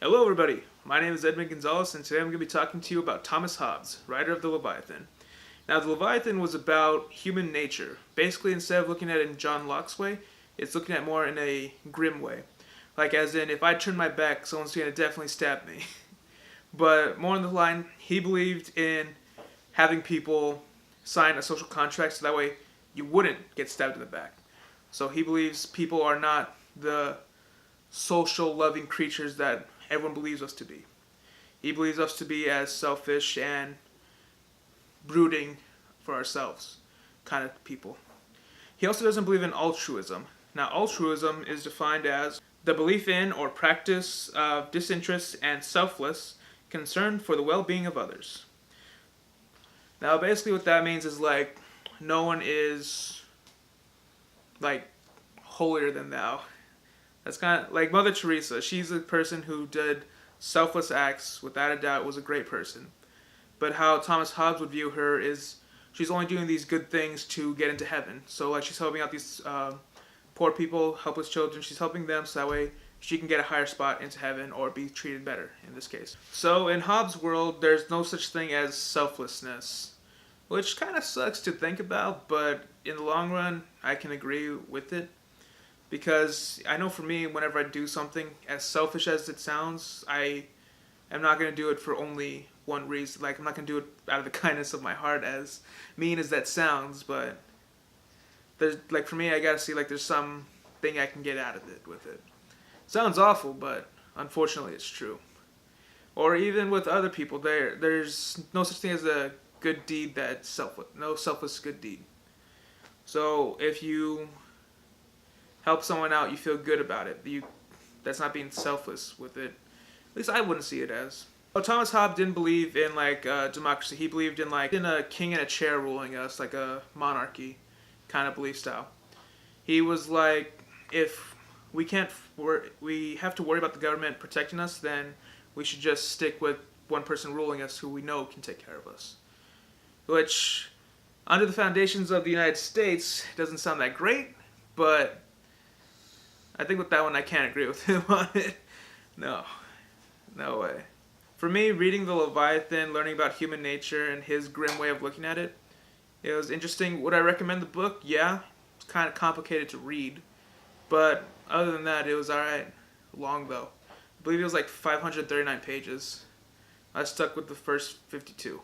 Hello, everybody. My name is Edmund Gonzalez, and today I'm going to be talking to you about Thomas Hobbes, writer of the Leviathan. Now, the Leviathan was about human nature. Basically, instead of looking at it in John Locke's way, it's looking at it more in a grim way. Like, as in, if I turn my back, someone's going to definitely stab me. But more on the line, he believed in having people sign a social contract so that way you wouldn't get stabbed in the back. So he believes people are not the social loving creatures that everyone believes us to be. He believes us to be as selfish and brooding for ourselves kind of people. He also doesn't believe in altruism. Now, altruism is defined as the belief in or practice of disinterest and selfless concern for the well-being of others. Now, basically what that means is like no one is like holier than thou. That's kind of like Mother Teresa. She's a person who did selfless acts, without a doubt, was a great person. But how Thomas Hobbes would view her is she's only doing these good things to get into heaven. So like she's helping out these poor people, helpless children. She's helping them so that way she can get a higher spot into heaven or be treated better in this case. So in Hobbes' world, there's no such thing as selflessness, which kind of sucks to think about, but in the long run, I can agree with it. Because I know for me, whenever I do something, as selfish as it sounds, I am not going to do it for only one reason. Like, I'm not going to do it out of the kindness of my heart, as mean as that sounds, but there's, like, for me, I got to see, like, there's something I can get out of it with it. Sounds awful, but unfortunately it's true. Or even with other people, there's no such thing as a good deed that's selfless. No selfless good deed. So if you help someone out, you feel good about it. That's not being selfless with it. At least I wouldn't see it as. Well, Thomas Hobbes didn't believe in like democracy. He believed in like in a king in a chair ruling us, like a monarchy kind of belief style. He was like, if we can't, we have to worry about the government protecting us, then we should just stick with one person ruling us who we know can take care of us. Which, under the foundations of the United States, doesn't sound that great, but I think with that one I can't agree with him on it. No way. For me, reading the Leviathan, learning about human nature and his grim way of looking at it, it was interesting. Would I recommend the book? Yeah. It's kind of complicated to read. But other than that, it was alright. Long though. I believe it was like 539 pages. I stuck with the first 52.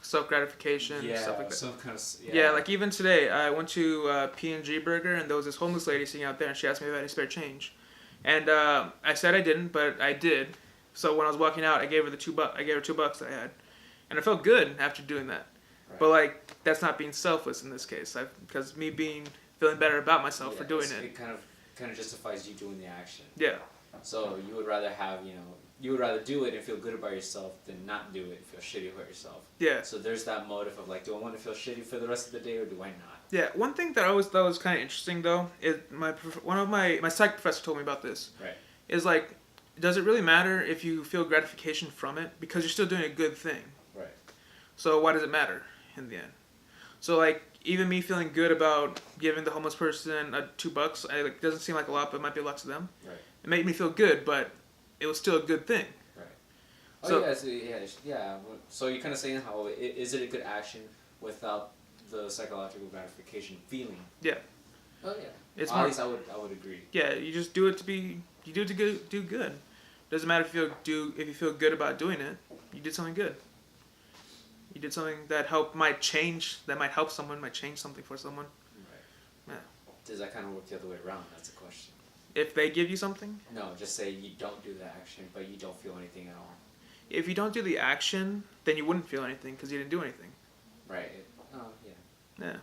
Self-gratification, stuff like that. Some kind of, Yeah, like even today, I went to P&G Burger, and there was this homeless lady sitting out there, and she asked me if I had any spare change. And I said I didn't, but I did. So when I was walking out, I gave her I gave her $2 that I had. And I felt good after doing that. Right. But like, that's not being selfless in this case. Because me feeling better about myself for doing it. It kind of justifies you doing the action. Yeah. So you would rather you would rather do it and feel good about yourself than not do it and feel shitty about yourself. Yeah. So there's that motive of like, do I want to feel shitty for the rest of the day or do I not? Yeah. One thing that I always thought was kind of interesting though is one of my psych professor told me about this. Right. Is like, does it really matter if you feel gratification from it because you're still doing a good thing? Right. So why does it matter in the end? So like even me feeling good about giving the homeless person $2, it doesn't seem like a lot, but it might be a lot to them. Right. It made me feel good, but it was still a good thing. Right. Oh So, yeah. So you're kind of saying how is it a good action without the psychological gratification feeling? Yeah. Oh yeah. It's At more, least I would agree. yeah, you just do it to do good. Doesn't matter if you feel good about doing it. You did something good. You did something that might help someone, might change something for someone. Right. Yeah. Does that kind of work the other way around? That's the question. If they give you something? No, just say you don't do the action, but you don't feel anything at all. If you don't do the action, then you wouldn't feel anything because you didn't do anything. Right. Oh, yeah. Yeah.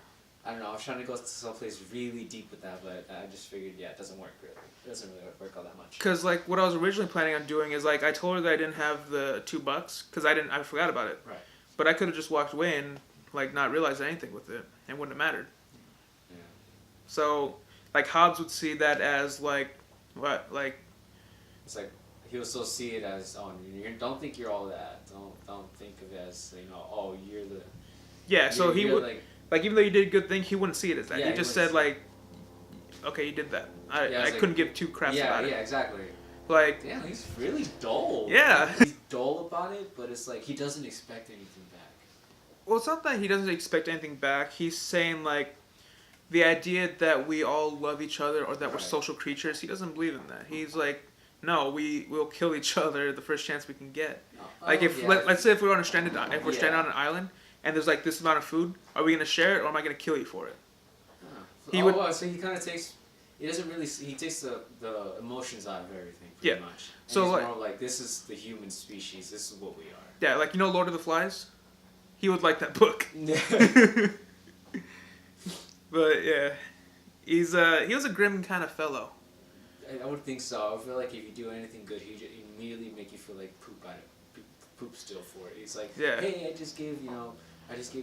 I don't know. I was trying to go to someplace really deep with that, but I just figured, it doesn't work really. It doesn't really work all that much. Because like what I was originally planning on doing is like I told her that I didn't have the $2 because I forgot about it. Right. But I could have just walked away and like not realized anything with it and wouldn't have mattered. Yeah. So like Hobbes would see that as like what like. It's like he would still see it as don't think you're all that. Don't think of it as you're the. Yeah. So he would like even though you did a good thing, he wouldn't see it as that. Yeah, he just said like, okay, you did that. I couldn't give two craps about it. Yeah, exactly. Like, Damn, he's really dull. yeah. He's dull about it, but it's like he doesn't expect anything back. Well, it's not that he doesn't expect anything back. He's saying, like, the idea that we all love each other or that we're Right. social creatures, he doesn't believe in that. He's like, no, we will kill each other the first chance we can get. No. Like, Oh, if yeah. let's say if we're on a stranded if we're stranded Yeah. on an island and there's like this amount of food, are we gonna share it or am I gonna kill you for it? He He would- well, so he kind of takes. He doesn't really. He takes the emotions out of everything. Pretty Yeah. much. And So, he's like- more like, this is the human species. This is what we are. Yeah, like, you know, Lord of the Flies. He would like that book. But yeah, he was a grim kind of fellow. I would think so. I feel like if you do anything good, he immediately make you feel like poop at it, poop still for it. It's like, Yeah. hey, I just gave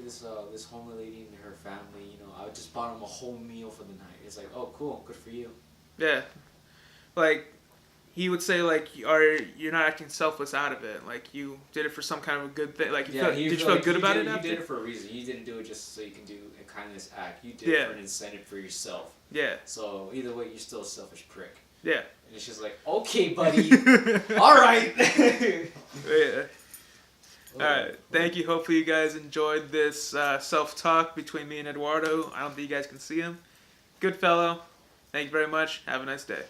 this this homeless lady and her family, I just bought them a whole meal for the night. It's like, oh, cool, good for you. Yeah, like he would say like, you're not acting selfless out of it. Like you did it for some kind of a good thing. Like did you feel like good about it You after? did it for a reason. You didn't do it just so you can do a kindness act. You did Yeah. it for an incentive for yourself. Yeah, So either way, you're still a selfish prick. yeah. And it's just like, okay, buddy, all right. Yeah. Alright, thank you. Hopefully you guys enjoyed this self-talk between me and Eduardo. I don't think you guys can see him. Good fellow. Thank you very much. Have a nice day.